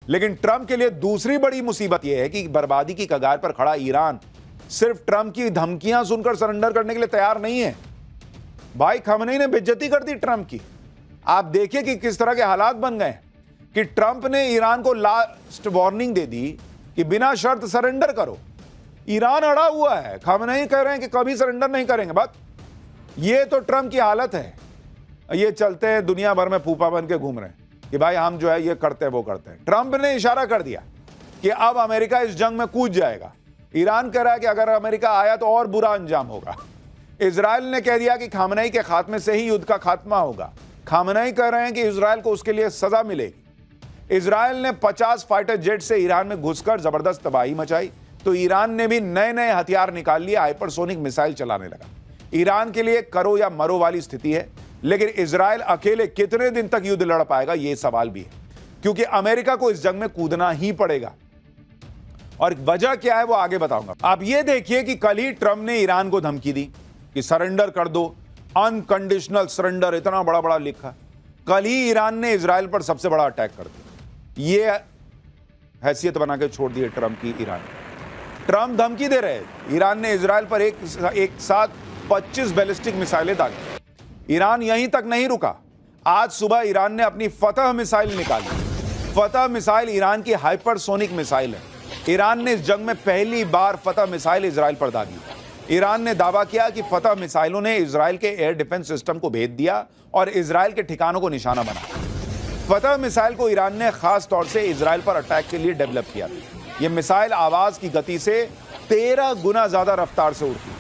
लेकिन ट्रंप के लिए दूसरी बड़ी मुसीबत यह है कि बर्बादी की कगार पर खड़ा ईरान सिर्फ ट्रंप की धमकियां सुनकर सरेंडर करने के लिए तैयार नहीं है। भाई खamenei ने बेइज्जती कर दी ट्रंप की। आप देखिए कि किस तरह के हालात बन गए कि ट्रंप ने ईरान को लास्ट वार्निंग दे दी कि बिना शर्त सरेंडर करो। ईरान अड़ा हुआ है, खamenei कह रहे हैं कि कभी सरेंडर नहीं करेंगे। बात ये तो ट्रंप की हालत है। ये चलते हैं दुनिया भर में फूफा बन के घूम रहे हैं कि भाई हम जो है ये करते हैं वो करते हैं। ट्रंप ने इशारा कर दिया कि अब अमेरिका इस जंग में कूद जाएगा। ईरान कह रहा है कि अगर अमेरिका आया तो और बुरा अंजाम होगा। इजराइल ने कह दिया कि खamenei के खात्मे से ही युद्ध का खात्मा होगा। खamenei कह रहे हैं कि इजराइल को उसके लिए सजा मिलेगी। इजराइल ने 50 फाइटर जेट से ईरान में घुसकर जबरदस्त तबाही मचाई तो ईरान ने भी नए नए हथियार निकाल लिए, हाइपरसोनिक मिसाइल चलाने लगा। ईरान के लिए करो या मरो वाली स्थिति है। लेकिन इजराइल अकेले कितने दिन तक युद्ध लड़ पाएगा, यह सवाल भी है, क्योंकि अमेरिका को इस जंग में कूदना ही पड़ेगा। और वजह क्या है वो आगे बताऊंगा। आप ये देखिए कि कल ही ट्रंप ने ईरान को धमकी दी कि सरेंडर कर दो, अनकंडीशनल सरेंडर, इतना बड़ा बड़ा लिखा। कल ही ईरान ने इजराइल पर सबसे बड़ा अटैक कर दिया। ये हैसियत बना के छोड़ दिए ट्रंप की ईरान। ट्रंप धमकी दे रहे, ईरान ने इजराइल पर एक साथ 25 बैलिस्टिक मिसाइलें दागी। ईरान यहीं तक नहीं रुका। आज सुबह ईरान ने अपनी फतह मिसाइल निकाली। फतह मिसाइल ईरान की हाइपरसोनिक मिसाइल है। ईरान ने इस जंग में पहली बार फतह मिसाइल इजराइल पर दागी। ईरान ने दावा किया कि फतह मिसाइलों ने इजराइल के एयर डिफेंस सिस्टम को भेद दिया और इजराइल के ठिकानों को निशाना बनाया। फतह मिसाइल को ईरान ने खास तौर से इजराइल पर अटैक के लिए डेवलप किया था। यह मिसाइल आवाज की गति से 13 गुना ज्यादा रफ्तार से उड़ती है।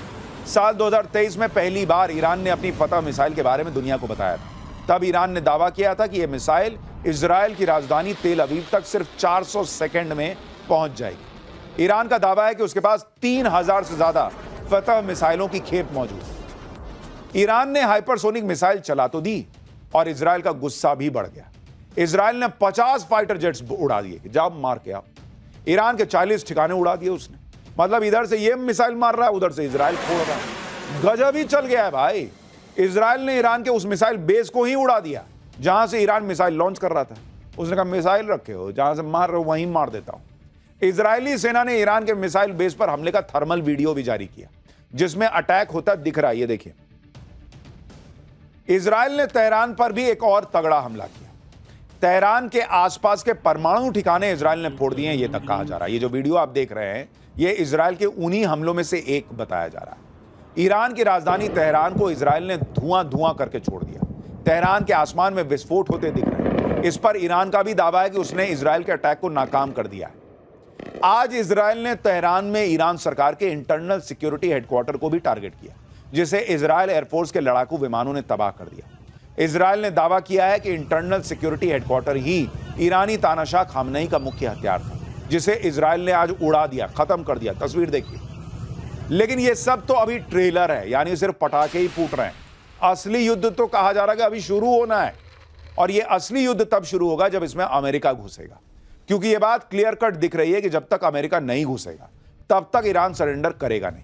साल 2023 में पहली बार ईरान ने अपनी फतह मिसाइल के बारे में दुनिया को बताया था। तब ईरान ने दावा किया था कि यह मिसाइल इजराइल की राजधानी तेल अवीव तक सिर्फ 400 सेकंड में पहुंच जाएगी। ईरान का दावा है कि उसके पास 3000 से ज्यादा फतह मिसाइलों की खेप मौजूद है। ईरान ने हाइपरसोनिक मिसाइल चला तो दी और इजराइल का गुस्सा भी बढ़ गया। इजराइल ने 50 फाइटर जेट्स उड़ा दिए कि जब मार के आप। ईरान के 40 ठिकाने उड़ा दिए उसने। मतलब इधर से ये मिसाइल मार रहा है, उधर से इजराइल फोड़ रहा है। गजब ही चल गया है भाई। इजराइल ने ईरान के उस मिसाइल बेस को ही उड़ा दिया जहां से ईरान मिसाइल लॉन्च कर रहा था। उसने कहा मिसाइल रखे हो, जहां से मार रहे हो वहीं मार देता हूं। इजरायली सेना ने ईरान के मिसाइल बेस पर हमले का थर्मल वीडियो भी जारी किया जिसमें अटैक होता दिख रहा है। ये देखिए, इजराइल ने तेहरान पर भी एक और तगड़ा हमला किया। तेहरान के आसपास के परमाणु ठिकाने इजराइल ने फोड़ दिए, ये तक कहा जा रहा है। ये जो वीडियो आप देख रहे हैं ये इजराइल के उन्हीं हमलों में से एक बताया जा रहा है। ईरान की राजधानी तेहरान को इजराइल ने धुआं धुआं करके छोड़ दिया। तेहरान के आसमान में विस्फोट होते दिख रहे हैं। इस पर ईरान का भी दावा है कि उसने इजराइल के अटैक को नाकाम कर दिया है। आज इजराइल ने तेहरान में ईरान सरकार के इंटरनल सिक्योरिटी हेडक्वार्टर को भी टारगेट किया, जिसे इजराइल एयरफोर्स के लड़ाकू विमानों ने तबाह कर दिया। इजराइल ने दावा किया है कि इंटरनल सिक्योरिटी हेडक्वार्टर ही ईरानी तानाशाह खामनेई का मुख्य हथियार था, जिसे इजराइल ने आज उड़ा दिया, खत्म कर दिया। तस्वीर देखिए। लेकिन यह सब तो अभी ट्रेलर है, यानी सिर्फ पटाखे ही फूट रहे हैं। असली युद्ध तो कहा जा रहा है कि अभी शुरू होना है, और यह असली युद्ध तब शुरू होगा जब इसमें अमेरिका घुसेगा। क्योंकि यह बात क्लियर कट दिख रही है कि जब तक अमेरिका नहीं घुसेगा तब तक ईरान सरेंडर करेगा नहीं।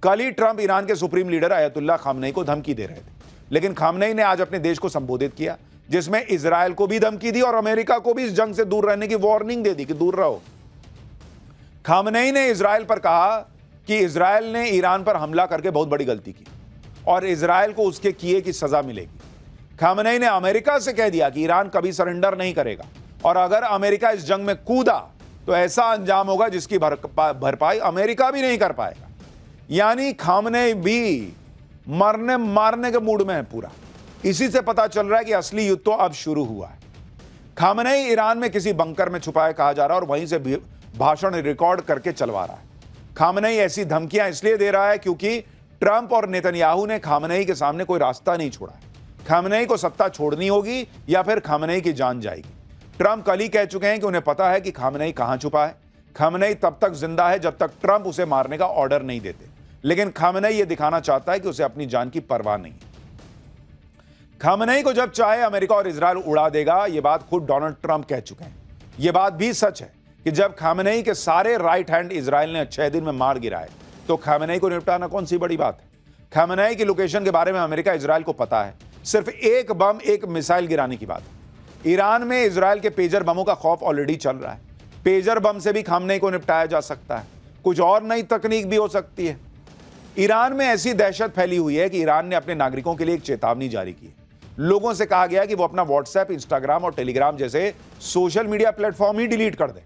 कल ही ट्रंप ईरान के सुप्रीम लीडर अयतुल्ला खामनेई को धमकी दे रहे थे, लेकिन खामनेई ने आज अपने देश को संबोधित किया जिसमें इजराइल को भी धमकी दी और अमेरिका को भी इस जंग से दूर रहने की वार्निंग दे दी कि दूर रहो। खामनेई ने इजराइल पर कहा कि इजराइल ने ईरान पर हमला करके बहुत बड़ी गलती की और इजराइल को उसके किए की सजा मिलेगी। खामनेई ने अमेरिका से कह दिया कि ईरान कभी सरेंडर नहीं करेगा और अगर अमेरिका इस जंग में कूदा तो ऐसा अंजाम होगा जिसकी भरपाई अमेरिका भी नहीं कर पाएगा। यानी खामनेई भी मरने मारने के मूड में है पूरा। इसी से पता चल रहा है कि असली युद्ध तो अब शुरू हुआ है। खामनेई ईरान में किसी बंकर में छुपा है कहा जा रहा है और वहीं से भाषण रिकॉर्ड करके चलवा रहा है। खामनेई ऐसी धमकियां इसलिए दे रहा है क्योंकि ट्रंप और नेतन्याहू ने खामनेई के सामने कोई रास्ता नहीं छोड़ा है। खामनेई को सत्ता छोड़नी होगी या फिर खामनेई की जान जाएगी। ट्रंप कल ही कह चुके हैं कि उन्हें पता है कि खामनेई कहां छुपा है। खामनेई तब तक जिंदा है जब तक ट्रंप उसे मारने का ऑर्डर नहीं देते, लेकिन खामनेई यह दिखाना चाहता है कि उसे अपनी जान की परवाह नहीं है। खामनेई को जब चाहे अमेरिका और इजराइल उड़ा देगा, यह बात खुद डोनाल्ड ट्रंप कह चुके हैं। यह बात भी सच है कि जब खामनेई के सारे राइट हैंड इजराइल ने 6 दिन में मार गिराए तो खामनेई को निपटाना कौन सी बड़ी बात है। खामनेई की लोकेशन के बारे में अमेरिका इजराइल को पता है। सिर्फ एक बम, एक मिसाइल गिराने की बात है। ईरान में इजराइल के पेजर बमों का खौफ ऑलरेडी चल रहा है। पेजर बम से भी खामनेई को निपटाया जा सकता है, कुछ और नई तकनीक भी हो सकती है। ईरान में ऐसी दहशत फैली हुई है कि ईरान ने अपने नागरिकों के लिए एक चेतावनी जारी की है। लोगों से कहा गया कि वो अपना व्हाट्सएप, इंस्टाग्राम और टेलीग्राम जैसे सोशल मीडिया प्लेटफॉर्म ही डिलीट कर दें,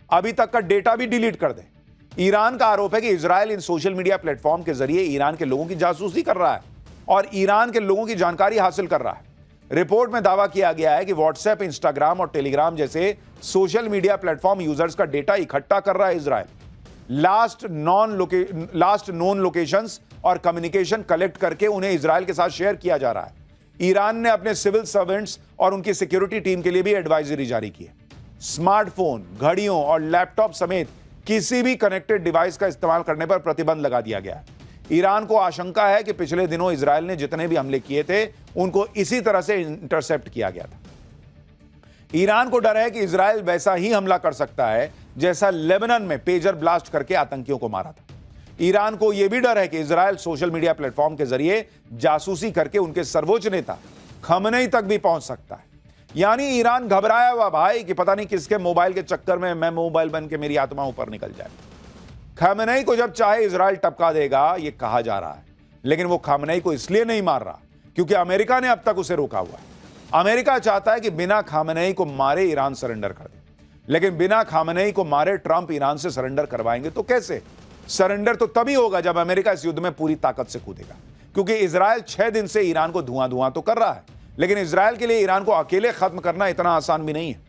अभी तक का डेटा भी डिलीट कर दें। ईरान का आरोप है कि इजराइल इन सोशल मीडिया प्लेटफॉर्म के जरिए ईरान के लोगों की जासूसी कर रहा है और ईरान के लोगों की जानकारी हासिल कर रहा है। रिपोर्ट में दावा किया गया है कि व्हाट्सएप, इंस्टाग्राम और टेलीग्राम जैसे सोशल मीडिया प्लेटफॉर्म यूजर्स का डेटा इकट्ठा कर रहा है इजराइल। लास्ट नोन लोकेशंस और कम्युनिकेशन कलेक्ट करके उन्हें इजराइल के साथ शेयर किया जा रहा है। ईरान ने अपने सिविल सर्वेंट्स और उनकी सिक्योरिटी टीम के लिए भी एडवाइजरी जारी की है। स्मार्टफोन, घड़ियों और लैपटॉप समेत किसी भी कनेक्टेड डिवाइस का इस्तेमाल करने पर प्रतिबंध लगा दिया गया है। ईरान को आशंका है कि पिछले दिनों इजराइल ने जितने भी हमले किए थे उनको इसी तरह से इंटरसेप्ट किया गया था। ईरान को डर है कि इजराइल वैसा ही हमला कर सकता है जैसा लेबनान में पेजर ब्लास्ट करके आतंकियों को मारा था। ईरान को यह भी डर है कि इजराइल सोशल मीडिया प्लेटफॉर्म के जरिए जासूसी करके उनके सर्वोच्च नेता खमेनी तक भी पहुंच सकता है। यानी ईरान घबराया हुआ भाई कि पता नहीं किसके मोबाइल के चक्कर में मैं मोबाइल बन के मेरी आत्मा ऊपर निकल जाए। खमेनी को जब चाहे इजराइल टपका देगा, यह कहा जा रहा है, लेकिन वो खमेनी को इसलिए नहीं मार रहा क्योंकि अमेरिका ने अब तक उसे रोका हुआ है। अमेरिका चाहता है कि बिना खमेनी को मारे ईरान सरेंडर कर दे, लेकिन बिना खमेनी को मारे ट्रंप ईरान से सरेंडर करवाएंगे तो कैसे? सरेंडर तो तभी होगा जब अमेरिका इस युद्ध में पूरी ताकत से कूदेगा, क्योंकि इजराइल 6 दिन से ईरान को धुआं तो कर रहा है, लेकिन इजराइल के लिए ईरान को अकेले खत्म करना इतना आसान भी नहीं है।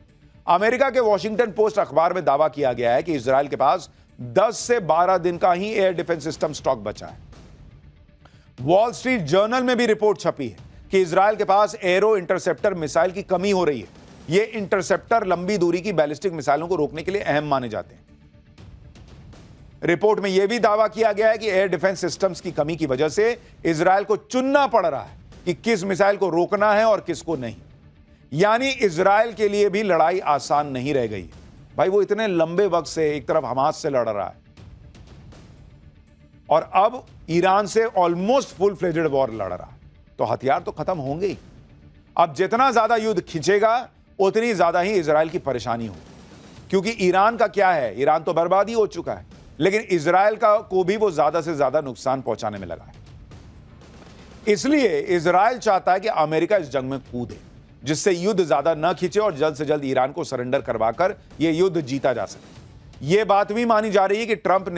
अमेरिका के वॉशिंगटन पोस्ट अखबार में दावा किया गया है कि इजराइल के पास 10 से 12 दिन का ही एयर डिफेंस सिस्टम स्टॉक बचा है। वॉल स्ट्रीट जर्नल में भी रिपोर्ट छपी है कि इजराइल के पास एरो इंटरसेप्टर मिसाइल की कमी हो रही है। ये इंटरसेप्टर लंबी दूरी की बैलिस्टिक मिसाइलों को रोकने के लिए अहम माने जाते हैं। रिपोर्ट में यह भी दावा किया गया है कि एयर डिफेंस सिस्टम्स की कमी की वजह से इजराइल को चुनना पड़ रहा है कि किस मिसाइल को रोकना है और किसको नहीं। यानी इजराइल के लिए भी लड़ाई आसान नहीं रह गई भाई। वो इतने लंबे वक्त से एक तरफ हमास से लड़ रहा है और अब ईरान से ऑलमोस्ट फुल फ्लेजेड वॉर लड़ रहा है, तो हथियार तो खत्म होंगे ही। अब जितना ज्यादा युद्ध खिंचेगा उतनी ज्यादा ही इजराइल की परेशानी होगी, क्योंकि ईरान का क्या है, ईरान तो बर्बाद ही हो चुका है, लेकिन इजराइल को भी वो ज्यादा से ज्यादा नुकसान पहुंचाने में लगा है। इसलिए इजराइल चाहता है कि अमेरिका इस जंग में कूदे, जिससे युद्ध ज्यादा न खिंचे और जल्द से जल्द ईरान को सरेंडर करवाकर यह युद्ध जीता जा सके। यह बात भी मानी जा रही है कि ट्रंप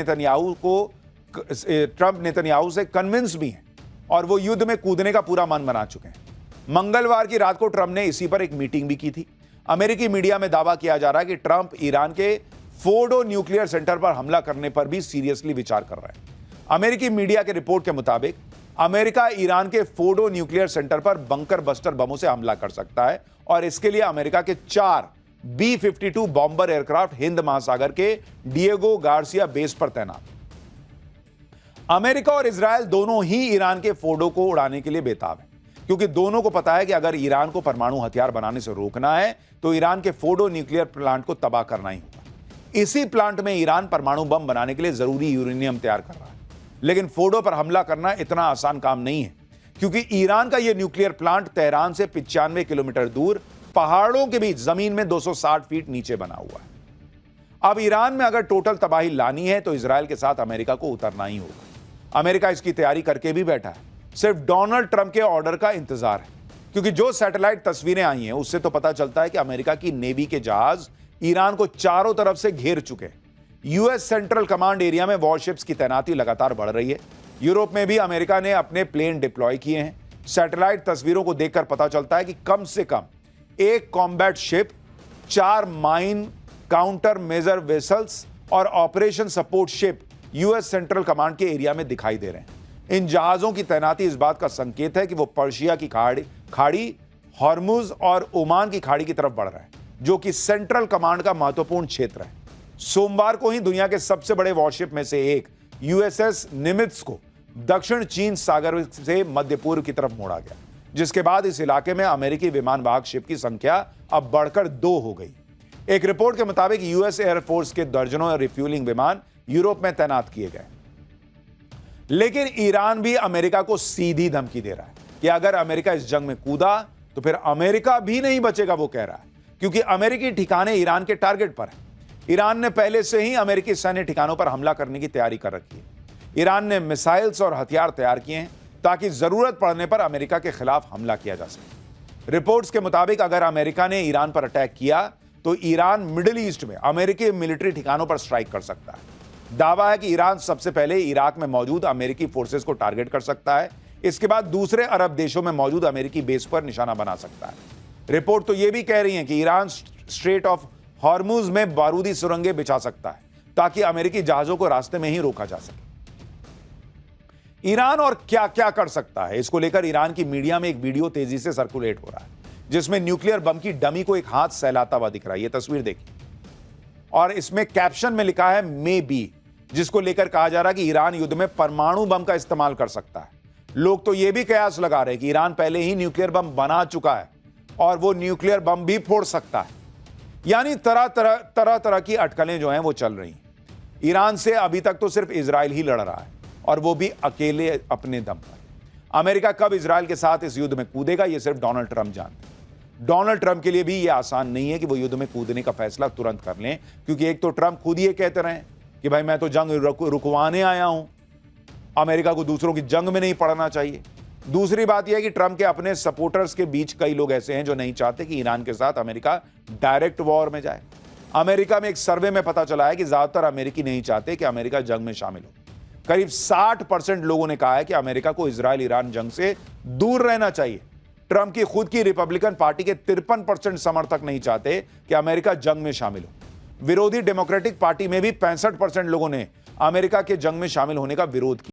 नेतन्याहू से कन्विंस भी हैं और वो युद्ध में कूदने का पूरा मन बना चुके हैं। मंगलवार की रात को ट्रंप ने इसी पर एक मीटिंग भी की थी। अमेरिकी मीडिया में दावा किया जा रहा है कि ट्रंप ईरान के फोर्डो न्यूक्लियर सेंटर पर हमला करने पर भी सीरियसली विचार कर रहा है। अमेरिकी मीडिया के रिपोर्ट के मुताबिक अमेरिका ईरान के फोर्डो न्यूक्लियर सेंटर पर बंकर बस्टर बमों से हमला कर सकता है और इसके लिए अमेरिका के 4 B-52 बॉम्बर एयरक्राफ्ट हिंद महासागर के डिएगो गार्सिया बेस पर तैनात। अमेरिका और इजराइल दोनों ही ईरान के फोर्डो को उड़ाने के लिए बेताब है, क्योंकि दोनों को पता है कि अगर ईरान को परमाणु हथियार बनाने से रोकना है तो ईरान के फोर्डो न्यूक्लियर प्लांट को तबाह करना ही होगा। इसी प्लांट में ईरान परमाणु बम बनाने के लिए जरूरी यूरेनियम तैयार कर रहा है, लेकिन फोर्डो पर हमला करना इतना आसान काम नहीं है, क्योंकि ईरान का यह न्यूक्लियर प्लांट तेहरान से 95 किलोमीटर दूर पहाड़ों के बीच जमीन में 260 फीट नीचे बना हुआ है। अब ईरान में अगर टोटल तबाही लानी है तो इजराइल के साथ अमेरिका को उतरना ही होगा। अमेरिका इसकी तैयारी करके भी बैठा है, सिर्फ डोनाल्ड ट्रंप के ऑर्डर का इंतजार है, क्योंकि जो सैटेलाइट तस्वीरें आई हैं उससे तो पता चलता है कि अमेरिका की नेवी के जहाज ईरान को चारों तरफ से घेर चुके हैं। यूएस सेंट्रल कमांड एरिया में वॉरशिप्स की तैनाती लगातार बढ़ रही है। यूरोप में भी अमेरिका ने अपने प्लेन डिप्लॉय किए हैं। सैटेलाइट तस्वीरों को देखकर पता चलता है कि कम से कम एक combat ship, 4 mine counter measure vessels और operation support ship US Central Command के एरिया में दिखाई दे रहे हैं। इन जहाजों की तैनाती इस बात का संकेत है कि वो पर्शिया की खाड़ी, हॉर्मुज और ओमान की खाड़ी की तरफ बढ़ रहा है, जो कि सेंट्रल कमांड का महत्वपूर्ण क्षेत्र है। सोमवार को ही दुनिया के सबसे बड़े वॉरशिप में से एक यूएसएस निमित्ज को दक्षिण चीन सागर से मध्य पूर्व की तरफ मोड़ा गया, जिसके बाद इस इलाके में अमेरिकी विमान वाहक शिप की संख्या अब बढ़कर 2 हो गई। एक रिपोर्ट के मुताबिक यूएस एयरफोर्स के दर्जनों रिफ्यूलिंग विमान यूरोप में तैनात किए गए। लेकिन ईरान भी अमेरिका को सीधी धमकी दे रहा है कि अगर अमेरिका इस जंग में कूदा तो फिर अमेरिका भी नहीं बचेगा, वो कह रहा है, क्योंकि अमेरिकी ठिकाने ईरान के टारगेट पर हैं। ईरान ने पहले से ही अमेरिकी सैन्य ठिकानों पर हमला करने की तैयारी कर रखी है। ईरान ने मिसाइल्स और हथियार तैयार किए हैं ताकि जरूरत पड़ने पर अमेरिका के खिलाफ हमला किया जा सके। रिपोर्ट्स के मुताबिक अगर अमेरिका ने ईरान पर अटैक किया तो ईरान मिडिल ईस्ट में अमेरिकी मिलिट्री ठिकानों पर स्ट्राइक कर सकता है। दावा है कि ईरान सबसे पहले इराक में मौजूद अमेरिकी फोर्सेस को टारगेट कर सकता है, इसके बाद दूसरे अरब देशों में मौजूद अमेरिकी बेस पर निशाना बना सकता है। रिपोर्ट तो यह भी कह रही है कि ईरान स्ट्रेट ऑफ हॉर्मुज में बारूदी सुरंगें बिछा सकता है ताकि अमेरिकी जहाजों को रास्ते में ही रोका जा सके। ईरान और क्या क्या कर सकता है, इसको लेकर ईरान की मीडिया में एक वीडियो तेजी से सर्कुलेट हो रहा है जिसमें न्यूक्लियर बम की डमी को एक हाथ सहलाता हुआ दिख रहा है। यह तस्वीर देखिए और इसमें कैप्शन में लिखा है मे बी, जिसको लेकर कहा जा रहा है कि ईरान युद्ध में परमाणु बम का इस्तेमाल कर सकता है। लोग तो यह भी कयास लगा रहे हैं कि ईरान पहले ही न्यूक्लियर बम बना चुका है और वो न्यूक्लियर बम भी फोड़ सकता है। यानी तरह तरह की अटकलें जो हैं वो चल रही हैं। ईरान से अभी तक तो सिर्फ इजराइल ही लड़ रहा है और वो भी अकेले अपने दम पर। अमेरिका कब इजराइल के साथ इस युद्ध में कूदेगा ये सिर्फ डोनाल्ड ट्रंप जानते हैं। डोनाल्ड ट्रंप के लिए भी ये आसान नहीं है कि वो युद्ध में कूदने का फैसला तुरंत कर लें, क्योंकि एक तो ट्रंप खुद ये कहते रहे कि भाई मैं तो जंग रुकवाने आया हूं, अमेरिका को दूसरों की जंग में नहीं पड़ना चाहिए। दूसरी बात यह है कि ट्रंप के अपने सपोर्टर्स के बीच कई लोग ऐसे हैं जो नहीं चाहते कि ईरान के साथ अमेरिका डायरेक्ट वॉर में जाए। अमेरिका में एक सर्वे में पता चला है कि ज्यादातर अमेरिकी नहीं चाहते कि अमेरिका जंग में शामिल हो। करीब 60% लोगों ने कहा है कि अमेरिका को इजराइल ईरान जंग से दूर रहना चाहिए। ट्रंप की खुद की रिपब्लिकन पार्टी के 53% समर्थक नहीं चाहते कि अमेरिका जंग में शामिल हो। विरोधी डेमोक्रेटिक पार्टी में भी 65% लोगों ने अमेरिका के जंग में शामिल होने का विरोध किया।